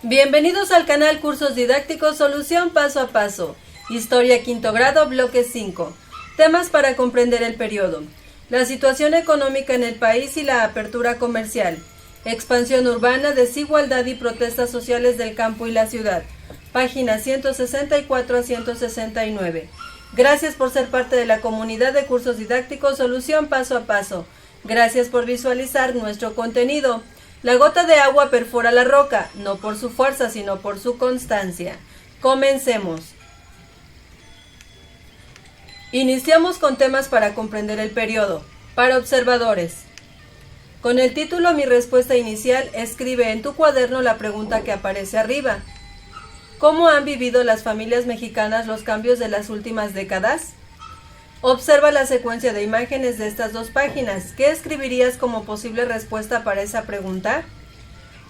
Bienvenidos al canal Cursos Didácticos Solución Paso a Paso. Historia quinto grado, bloque 5. Temas para comprender el periodo. La situación económica en el país y la apertura comercial. Expansión urbana, desigualdad y protestas sociales del campo y la ciudad. Páginas 164 a 169. Gracias por ser parte de la comunidad de Cursos Didácticos Solución Paso a Paso. Gracias por visualizar nuestro contenido. La gota de agua perfora la roca, no por su fuerza, sino por su constancia. Comencemos. Iniciamos con temas para comprender el periodo. Para observadores. Con el título Mi respuesta inicial, escribe en tu cuaderno la pregunta que aparece arriba. ¿Cómo han vivido las familias mexicanas los cambios de las últimas décadas? Observa la secuencia de imágenes de estas dos páginas. ¿Qué escribirías como posible respuesta para esa pregunta?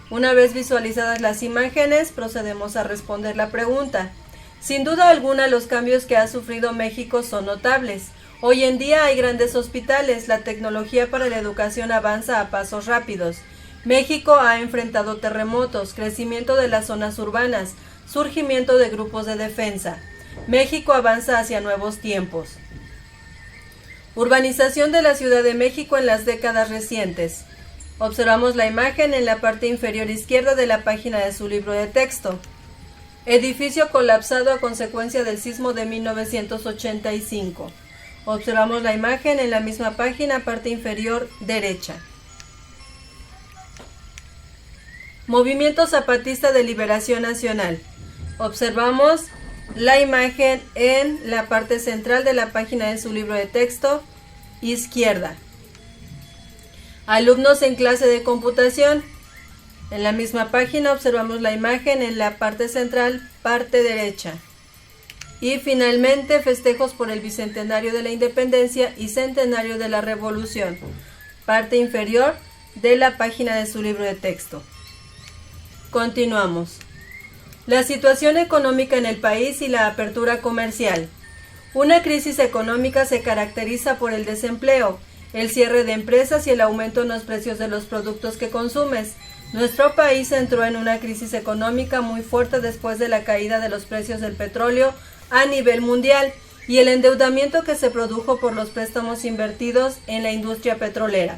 Una vez visualizadas las imágenes, procedemos a responder la pregunta. Sin duda alguna, los cambios que ha sufrido México son notables. Hoy en día hay grandes hospitales, la tecnología para la educación avanza a pasos rápidos. México ha enfrentado terremotos, crecimiento de las zonas urbanas, surgimiento de grupos de defensa. México avanza hacia nuevos tiempos. Urbanización de la Ciudad de México en las décadas recientes. Observamos la imagen en la parte inferior izquierda de la página de su libro de texto. Edificio colapsado a consecuencia del sismo de 1985. Observamos la imagen en la misma página, parte inferior derecha. Movimiento Zapatista de Liberación Nacional. Observamos la imagen en la parte central de la página de su libro de texto izquierda. Alumnos en clase de computación. En la misma página observamos la imagen en la parte central, parte derecha. Y finalmente festejos por el bicentenario de la independencia y centenario de la revolución. Parte inferior de la página de su libro de texto. Continuamos. La situación económica en el país y la apertura comercial. Una crisis económica se caracteriza por el desempleo, el cierre de empresas y el aumento en los precios de los productos que consumes. Nuestro país entró en una crisis económica muy fuerte después de la caída de los precios del petróleo a nivel mundial y el endeudamiento que se produjo por los préstamos invertidos en la industria petrolera.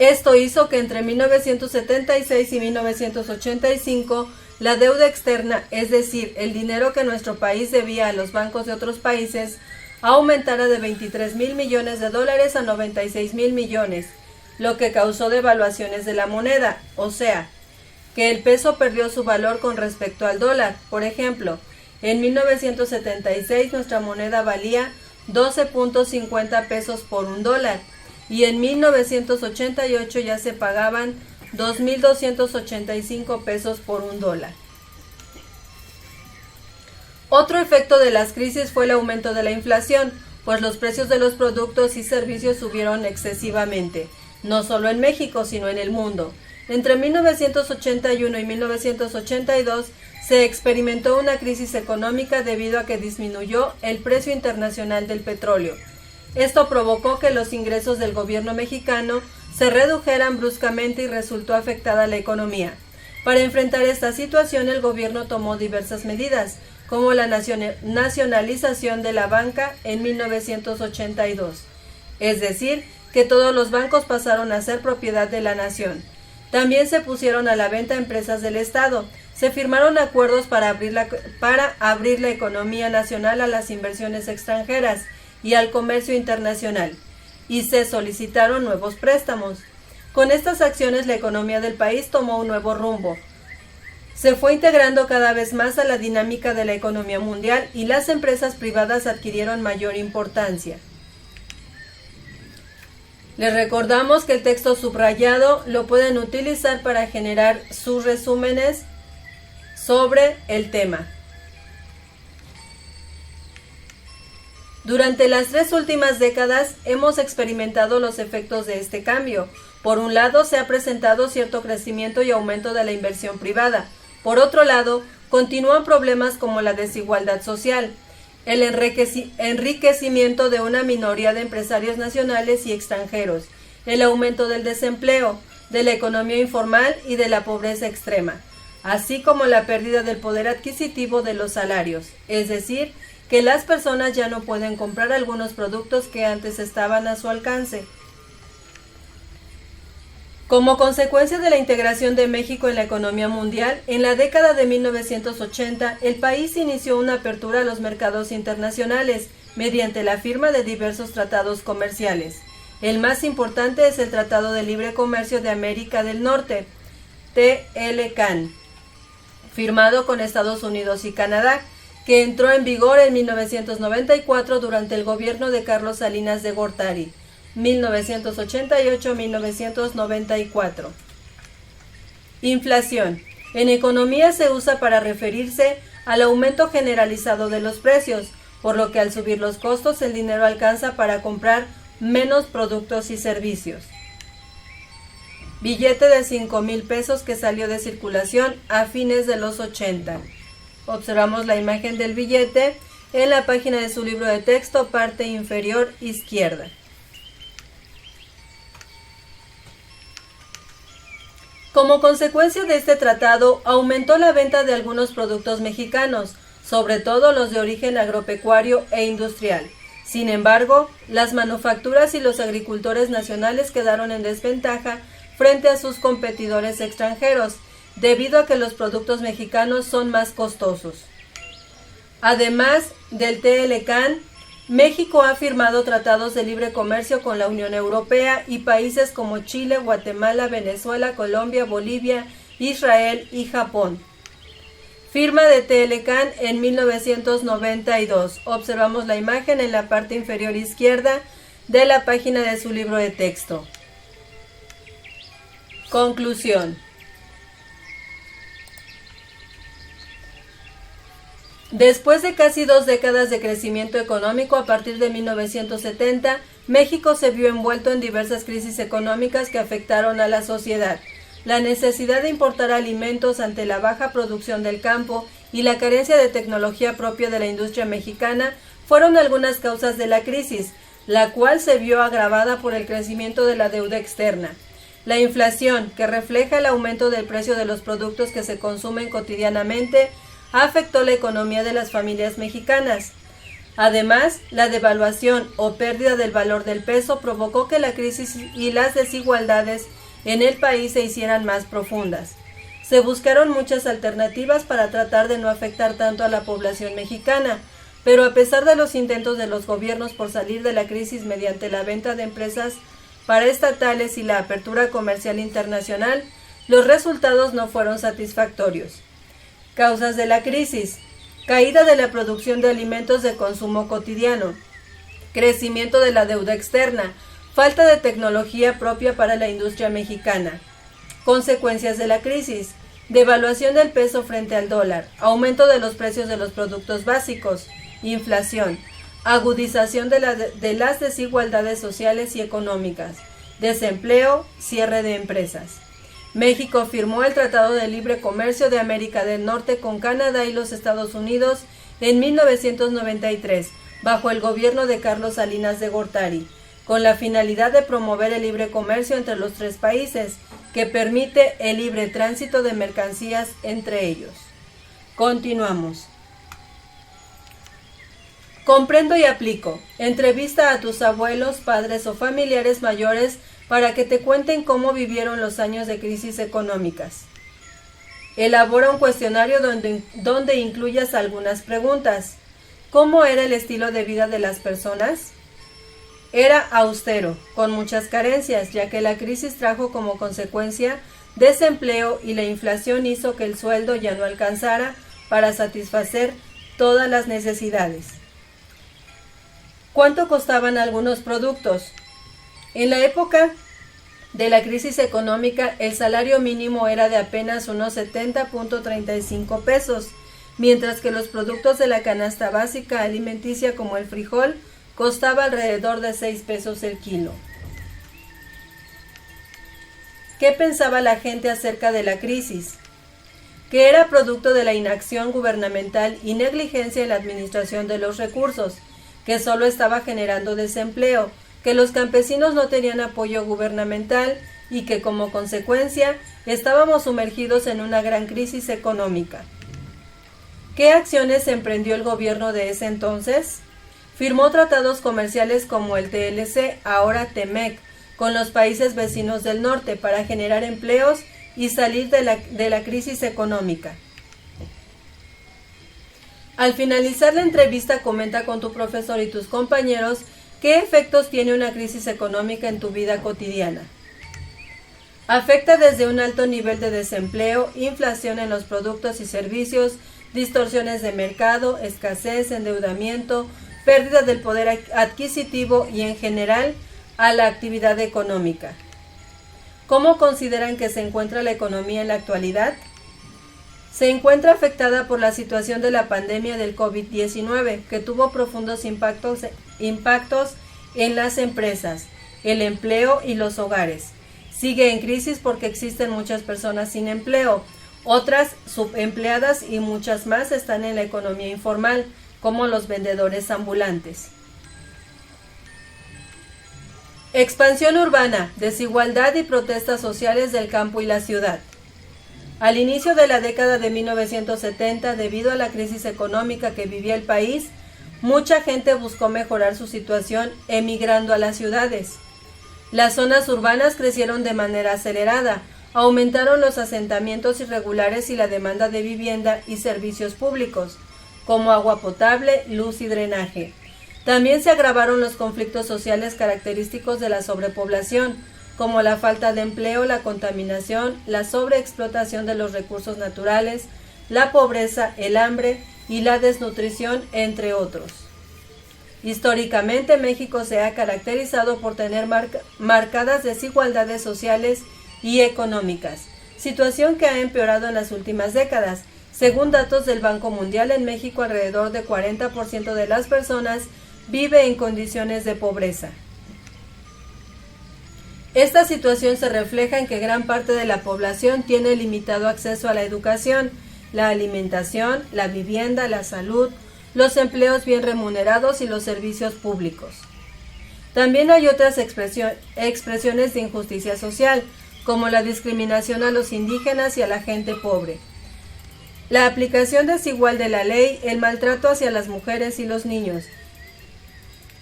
Esto hizo que entre 1976 y 1985 la deuda externa, es decir, el dinero que nuestro país debía a los bancos de otros países, aumentara de 23,000 millones de dólares a 96,000 millones, lo que causó devaluaciones de la moneda, o sea, que el peso perdió su valor con respecto al dólar. Por ejemplo, en 1976 nuestra moneda valía 12.50 pesos por un dólar y en 1988 ya se pagaban 2.285 pesos por un dólar. Otro efecto de las crisis fue el aumento de la inflación, pues los precios de los productos y servicios subieron excesivamente, no solo en México, sino en el mundo. Entre 1981 y 1982 se experimentó una crisis económica debido a que disminuyó el precio internacional del petróleo. Esto provocó que los ingresos del gobierno mexicano se redujeran bruscamente y resultó afectada la economía. Para enfrentar esta situación, el gobierno tomó diversas medidas, como la nacionalización de la banca en 1982, es decir, que todos los bancos pasaron a ser propiedad de la nación. También se pusieron a la venta empresas del Estado, se firmaron acuerdos para abrir la economía nacional a las inversiones extranjeras y al comercio internacional, y se solicitaron nuevos préstamos. Con estas acciones la economía del país tomó un nuevo rumbo. Se fue integrando cada vez más a la dinámica de la economía mundial y las empresas privadas adquirieron mayor importancia. Les recordamos que el texto subrayado lo pueden utilizar para generar sus resúmenes sobre el tema. Durante las 3 últimas décadas hemos experimentado los efectos de este cambio. Por un lado, se ha presentado cierto crecimiento y aumento de la inversión privada. Por otro lado, continúan problemas como la desigualdad social, el enriquecimiento de una minoría de empresarios nacionales y extranjeros, el aumento del desempleo, de la economía informal y de la pobreza extrema. así como la pérdida del poder adquisitivo de los salarios, es decir, que las personas ya no pueden comprar algunos productos que antes estaban a su alcance. Como consecuencia de la integración de México en la economía mundial, en la década de 1980, el país inició una apertura a los mercados internacionales mediante la firma de diversos tratados comerciales. El más importante es el Tratado de Libre Comercio de América del Norte, TLCAN, firmado con Estados Unidos y Canadá, que entró en vigor en 1994 durante el gobierno de Carlos Salinas de Gortari, 1988-1994. Inflación. En economía se usa para referirse al aumento generalizado de los precios, por lo que al subir los costos el dinero alcanza para comprar menos productos y servicios. Billete de 5,000 pesos que salió de circulación a fines de los 80. Observamos la imagen del billete en la página de su libro de texto, parte inferior izquierda. Como consecuencia de este tratado, aumentó la venta de algunos productos mexicanos, sobre todo los de origen agropecuario e industrial. Sin embargo, las manufacturas y los agricultores nacionales quedaron en desventaja frente a sus competidores extranjeros, debido a que los productos mexicanos son más costosos. Además del TLCAN, México ha firmado tratados de libre comercio con la Unión Europea y países como Chile, Guatemala, Venezuela, Colombia, Bolivia, Israel y Japón. Firma de TLCAN en 1992. Observamos la imagen en la parte inferior izquierda de la página de su libro de texto. Conclusión. Después de casi 2 décadas de crecimiento económico a partir de 1970, México se vio envuelto en diversas crisis económicas que afectaron a la sociedad. La necesidad de importar alimentos ante la baja producción del campo y la carencia de tecnología propia de la industria mexicana fueron algunas causas de la crisis, la cual se vio agravada por el crecimiento de la deuda externa. La inflación, que refleja el aumento del precio de los productos que se consumen cotidianamente, afectó la economía de las familias mexicanas. Además, la devaluación o pérdida del valor del peso provocó que la crisis y las desigualdades en el país se hicieran más profundas. Se buscaron muchas alternativas para tratar de no afectar tanto a la población mexicana, pero a pesar de los intentos de los gobiernos por salir de la crisis mediante la venta de empresas paraestatales y la apertura comercial internacional, los resultados no fueron satisfactorios. Causas de la crisis: caída de la producción de alimentos de consumo cotidiano, crecimiento de la deuda externa, falta de tecnología propia para la industria mexicana. Consecuencias de la crisis: devaluación del peso frente al dólar, aumento de los precios de los productos básicos, inflación, agudización de las desigualdades sociales y económicas, desempleo, cierre de empresas. México firmó el Tratado de Libre Comercio de América del Norte con Canadá y los Estados Unidos en 1993, bajo el gobierno de Carlos Salinas de Gortari, con la finalidad de promover el libre comercio entre los 3 países, que permite el libre tránsito de mercancías entre ellos. Continuamos. Comprendo y aplico. Entrevista a tus abuelos, padres o familiares mayores para que te cuenten cómo vivieron los años de crisis económicas. Elabora un cuestionario donde incluyas algunas preguntas. ¿Cómo era el estilo de vida de las personas? Era austero, con muchas carencias, ya que la crisis trajo como consecuencia desempleo y la inflación hizo que el sueldo ya no alcanzara para satisfacer todas las necesidades. ¿Cuánto costaban algunos productos? En la época de la crisis económica, el salario mínimo era de apenas unos 70.35 pesos, mientras que los productos de la canasta básica alimenticia como el frijol costaba alrededor de 6 pesos el kilo. ¿Qué pensaba la gente acerca de la crisis? Que era producto de la inacción gubernamental y negligencia en la administración de los recursos, que solo estaba generando desempleo, que los campesinos no tenían apoyo gubernamental y que como consecuencia estábamos sumergidos en una gran crisis económica. ¿Qué acciones emprendió el gobierno de ese entonces? Firmó tratados comerciales como el TLC, ahora TEMEC, con los países vecinos del norte para generar empleos y salir de la crisis económica. Al finalizar la entrevista, comenta con tu profesor y tus compañeros qué efectos tiene una crisis económica en tu vida cotidiana. Afecta desde un alto nivel de desempleo, inflación en los productos y servicios, distorsiones de mercado, escasez, endeudamiento, pérdida del poder adquisitivo y en general a la actividad económica. ¿Cómo consideran que se encuentra la economía en la actualidad? Se encuentra afectada por la situación de la pandemia del COVID-19, que tuvo profundos impactos en las empresas, el empleo y los hogares. Sigue en crisis porque existen muchas personas sin empleo, otras subempleadas y muchas más están en la economía informal, como los vendedores ambulantes. Expansión urbana, desigualdad y protestas sociales del campo y la ciudad. Al inicio de la década de 1970, debido a la crisis económica que vivía el país, mucha gente buscó mejorar su situación emigrando a las ciudades. Las zonas urbanas crecieron de manera acelerada, aumentaron los asentamientos irregulares y la demanda de vivienda y servicios públicos, como agua potable, luz y drenaje. También se agravaron los conflictos sociales característicos de la sobrepoblación, como la falta de empleo, la contaminación, la sobreexplotación de los recursos naturales, la pobreza, el hambre y la desnutrición, entre otros. Históricamente, México se ha caracterizado por tener marcadas desigualdades sociales y económicas, situación que ha empeorado en las últimas décadas. Según datos del Banco Mundial, en México alrededor de 40% de las personas vive en condiciones de pobreza. Esta situación se refleja en que gran parte de la población tiene limitado acceso a la educación, la alimentación, la vivienda, la salud, los empleos bien remunerados y los servicios públicos. También hay otras expresiones de injusticia social, como la discriminación a los indígenas y a la gente pobre, la aplicación desigual de la ley, el maltrato hacia las mujeres y los niños,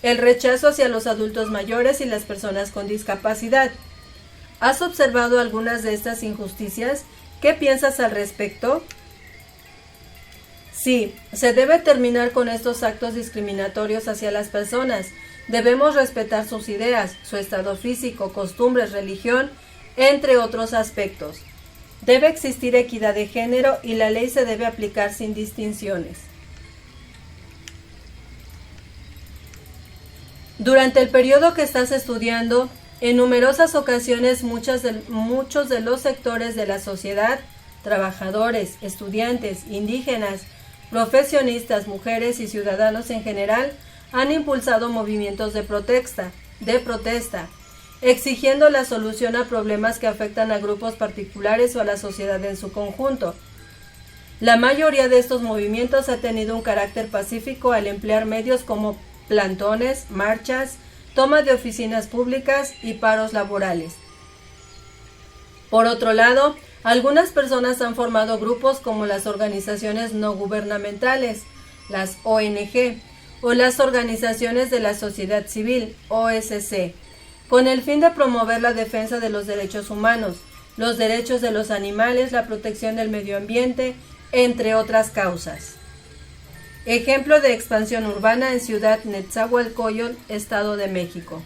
el rechazo hacia los adultos mayores y las personas con discapacidad. ¿Has observado algunas de estas injusticias? ¿Qué piensas al respecto? Sí, se debe terminar con estos actos discriminatorios hacia las personas. Debemos respetar sus ideas, su estado físico, costumbres, religión, entre otros aspectos. Debe existir equidad de género y la ley se debe aplicar sin distinciones. Durante el periodo que estás estudiando, en numerosas ocasiones muchos de los sectores de la sociedad, trabajadores, estudiantes, indígenas, profesionistas, mujeres y ciudadanos en general, han impulsado movimientos de protesta, exigiendo la solución a problemas que afectan a grupos particulares o a la sociedad en su conjunto. La mayoría de estos movimientos ha tenido un carácter pacífico al emplear medios como plantones, marchas, toma de oficinas públicas y paros laborales. Por otro lado, algunas personas han formado grupos como las organizaciones no gubernamentales, las ONG, o las organizaciones de la sociedad civil, OSC, con el fin de promover la defensa de los derechos humanos, los derechos de los animales, la protección del medio ambiente, entre otras causas. Ejemplo de expansión urbana en Ciudad Nezahualcóyotl, Estado de México.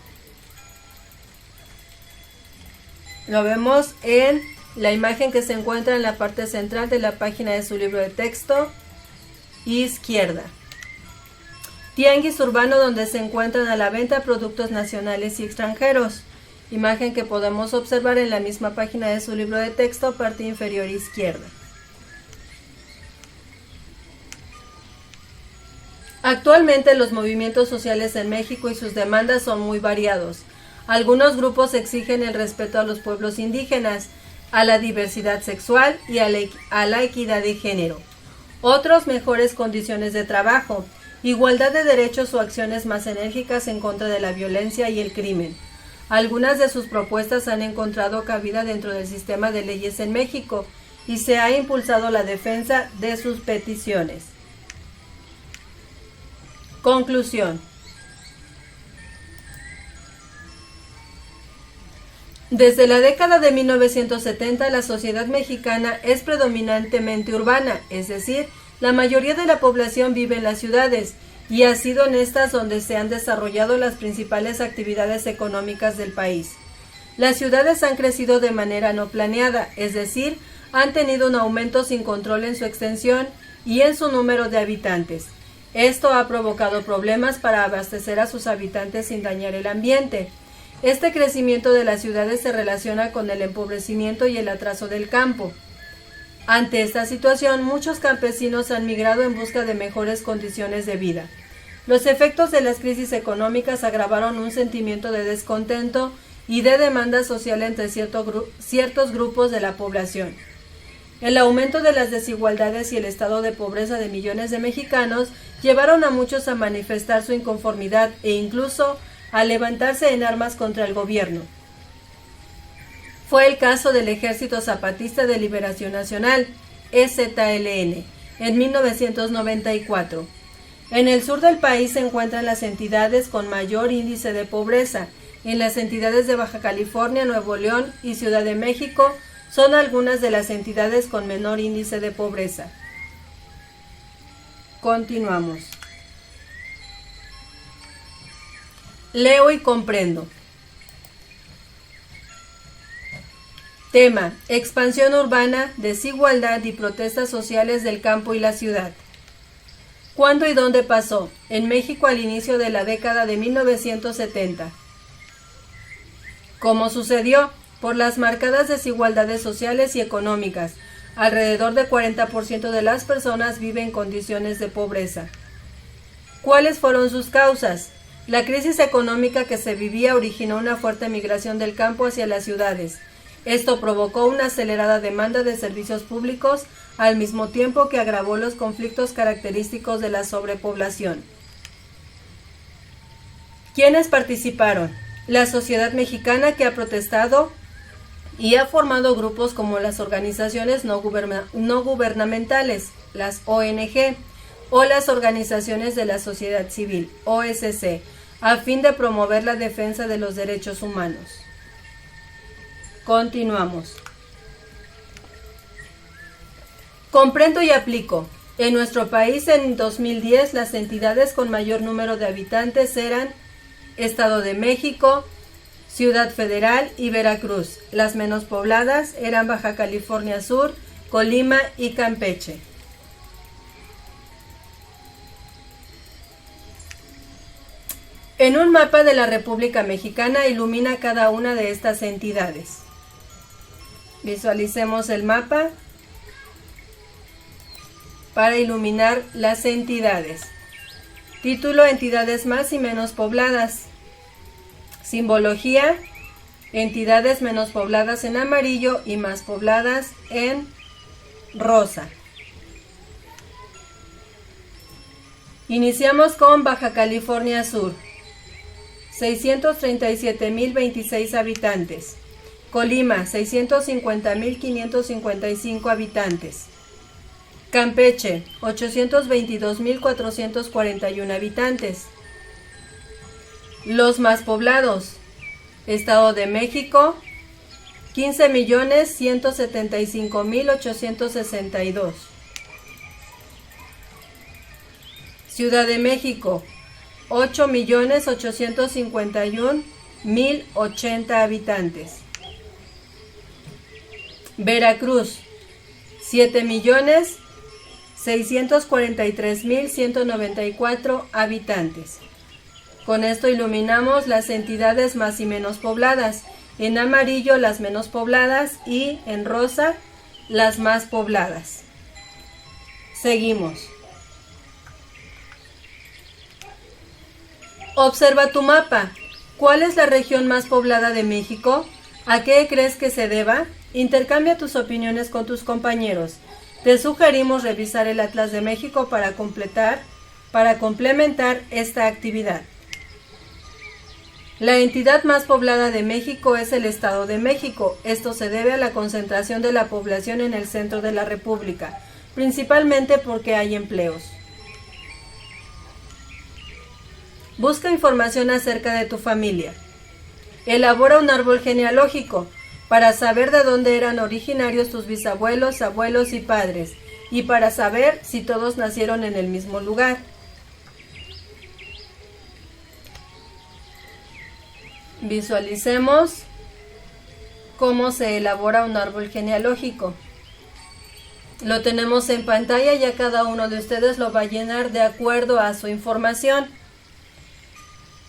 Lo vemos en la imagen que se encuentra en la parte central de la página de su libro de texto, izquierda. Tianguis urbano donde se encuentran a la venta productos nacionales y extranjeros. Imagen que podemos observar en la misma página de su libro de texto, parte inferior izquierda. Actualmente los movimientos sociales en México y sus demandas son muy variados. Algunos grupos exigen el respeto a los pueblos indígenas, a la diversidad sexual y a la equidad de género. Otros mejores condiciones de trabajo, igualdad de derechos o acciones más enérgicas en contra de la violencia y el crimen. Algunas de sus propuestas han encontrado cabida dentro del sistema de leyes en México y se ha impulsado la defensa de sus peticiones. Conclusión. Desde la década de 1970, la sociedad mexicana es predominantemente urbana, es decir, la mayoría de la población vive en las ciudades, y ha sido en estas donde se han desarrollado las principales actividades económicas del país. Las ciudades han crecido de manera no planeada, es decir, han tenido un aumento sin control en su extensión y en su número de habitantes. Esto ha provocado problemas para abastecer a sus habitantes sin dañar el ambiente. Este crecimiento de las ciudades se relaciona con el empobrecimiento y el atraso del campo. Ante esta situación, muchos campesinos han migrado en busca de mejores condiciones de vida. Los efectos de las crisis económicas agravaron un sentimiento de descontento y de demanda social entre ciertos grupos de la población. El aumento de las desigualdades y el estado de pobreza de millones de mexicanos llevaron a muchos a manifestar su inconformidad e incluso a levantarse en armas contra el gobierno. Fue el caso del Ejército Zapatista de Liberación Nacional, EZLN, en 1994. En el sur del país se encuentran las entidades con mayor índice de pobreza. En las entidades de Baja California, Nuevo León y Ciudad de México son algunas de las entidades con menor índice de pobreza. Continuamos. Leo y comprendo. Tema: expansión urbana, desigualdad y protestas sociales del campo y la ciudad. ¿Cuándo y dónde pasó? En México al inicio de la década de 1970. ¿Cómo sucedió? Por las marcadas desigualdades sociales y económicas. Alrededor del 40% de las personas viven en condiciones de pobreza. ¿Cuáles fueron sus causas? La crisis económica que se vivía originó una fuerte migración del campo hacia las ciudades. Esto provocó una acelerada demanda de servicios públicos, al mismo tiempo que agravó los conflictos característicos de la sobrepoblación. ¿Quiénes participaron? La sociedad mexicana, que ha protestado y ha formado grupos como las organizaciones no gubernamentales, las ONG, o las organizaciones de la sociedad civil, OSC, a fin de promover la defensa de los derechos humanos. Continuamos. Comprendo y aplico. En nuestro país en 2010 las entidades con mayor número de habitantes eran Estado de México, Ciudad Federal y Veracruz. Las menos pobladas eran Baja California Sur, Colima y Campeche. En un mapa de la República Mexicana ilumina cada una de estas entidades. Visualicemos el mapa para iluminar las entidades. Título: entidades más y menos pobladas. Simbología: entidades menos pobladas en amarillo y más pobladas en rosa. Iniciamos con Baja California Sur. 637.026 habitantes. Colima, 650.555 habitantes. Campeche, 822.441 habitantes. Los más poblados: Estado de México, 15.175.862. Ciudad de México, 8.851.080 habitantes. Veracruz, 7.643.194 habitantes. Con esto iluminamos las entidades más y menos pobladas. En amarillo las menos pobladas y en rosa las más pobladas. Seguimos. Observa tu mapa. ¿Cuál es la región más poblada de México? ¿A qué crees que se deba? Intercambia tus opiniones con tus compañeros. Te sugerimos revisar el Atlas de México para complementar esta actividad. La entidad más poblada de México es el Estado de México. Esto se debe a la concentración de la población en el centro de la República, principalmente porque hay empleos. Busca información acerca de tu familia. Elabora un árbol genealógico para saber de dónde eran originarios tus bisabuelos, abuelos y padres, y para saber si todos nacieron en el mismo lugar. Visualicemos cómo se elabora un árbol genealógico. Lo tenemos en pantalla y a cada uno de ustedes lo va a llenar de acuerdo a su información.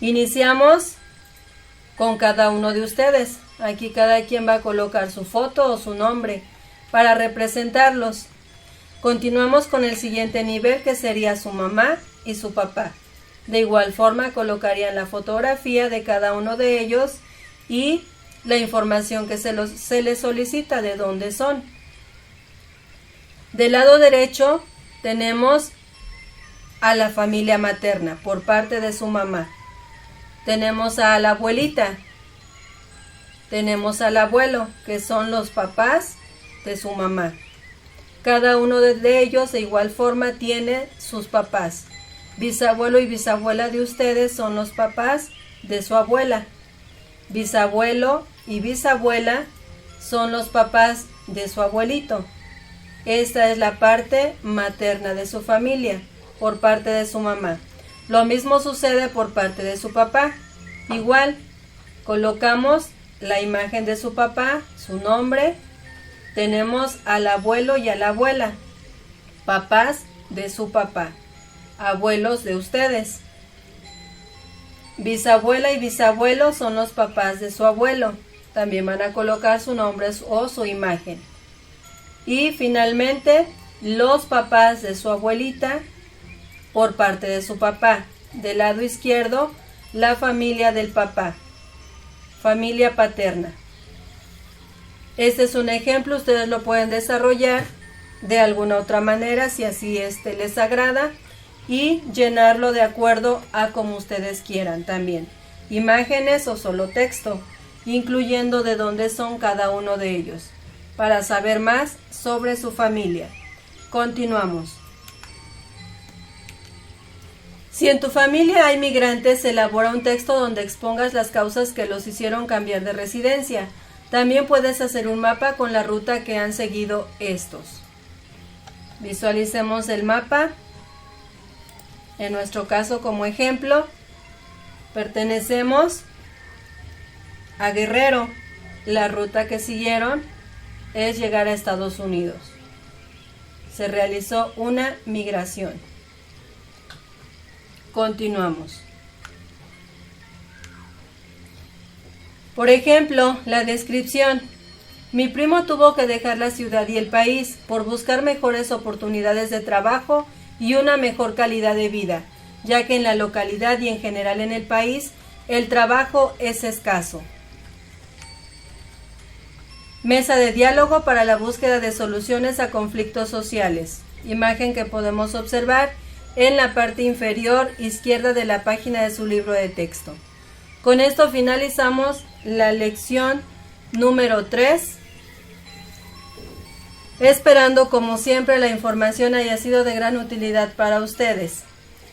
Iniciamos con cada uno de ustedes. Aquí cada quien va a colocar su foto o su nombre para representarlos. Continuamos con el siguiente nivel, que sería su mamá y su papá. De igual forma colocarían la fotografía de cada uno de ellos y la información que se les solicita, de dónde son. Del lado derecho tenemos a la familia materna por parte de su mamá. Tenemos a la abuelita. Tenemos al abuelo, que son los papás de su mamá. Cada uno de ellos de igual forma tiene sus papás. Bisabuelo y bisabuela de ustedes son los papás de su abuela. Bisabuelo y bisabuela son los papás de su abuelito. Esta es la parte materna de su familia, por parte de su mamá. Lo mismo sucede por parte de su papá. Igual, colocamos la imagen de su papá, su nombre. Tenemos al abuelo y a la abuela, papás de su papá, abuelos de ustedes. Bisabuela y bisabuelo son los papás de su abuelo. También van a colocar su nombre o su imagen. Y finalmente, los papás de su abuelita por parte de su papá. Del lado izquierdo, la familia del papá, familia paterna. Este es un ejemplo, ustedes lo pueden desarrollar de alguna otra manera si así les agrada y llenarlo de acuerdo a como ustedes quieran también. Imágenes o solo texto, incluyendo de dónde son cada uno de ellos, para saber más sobre su familia. Continuamos. Si en tu familia hay migrantes, elabora un texto donde expongas las causas que los hicieron cambiar de residencia. También puedes hacer un mapa con la ruta que han seguido estos. Visualicemos el mapa. En nuestro caso, como ejemplo, pertenecemos a Guerrero. La ruta que siguieron es llegar a Estados Unidos. Se realizó una migración. Continuamos. Por ejemplo, la descripción. Mi primo tuvo que dejar la ciudad y el país por buscar mejores oportunidades de trabajo y una mejor calidad de vida, ya que en la localidad y en general en el país el trabajo es escaso. Mesa de diálogo para la búsqueda de soluciones a conflictos sociales. Imagen que podemos observar en la parte inferior izquierda de la página de su libro de texto. Con esto finalizamos la lección número 3, esperando como siempre la información haya sido de gran utilidad para ustedes.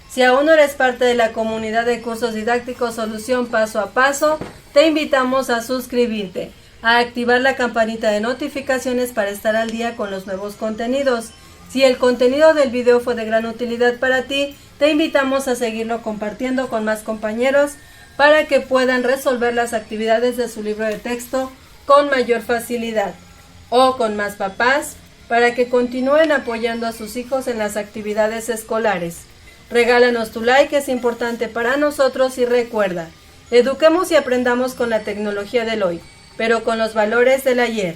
Si aún no eres parte de la comunidad de cursos didácticos Solución Paso a Paso, te invitamos a suscribirte, a activar la campanita de notificaciones para estar al día con los nuevos contenidos. Si el contenido del video fue de gran utilidad para ti, te invitamos a seguirlo compartiendo con más compañeros para que puedan resolver las actividades de su libro de texto con mayor facilidad, o con más papás para que continúen apoyando a sus hijos en las actividades escolares. Regálanos tu like, es importante para nosotros, y recuerda, eduquemos y aprendamos con la tecnología del hoy, pero con los valores del ayer.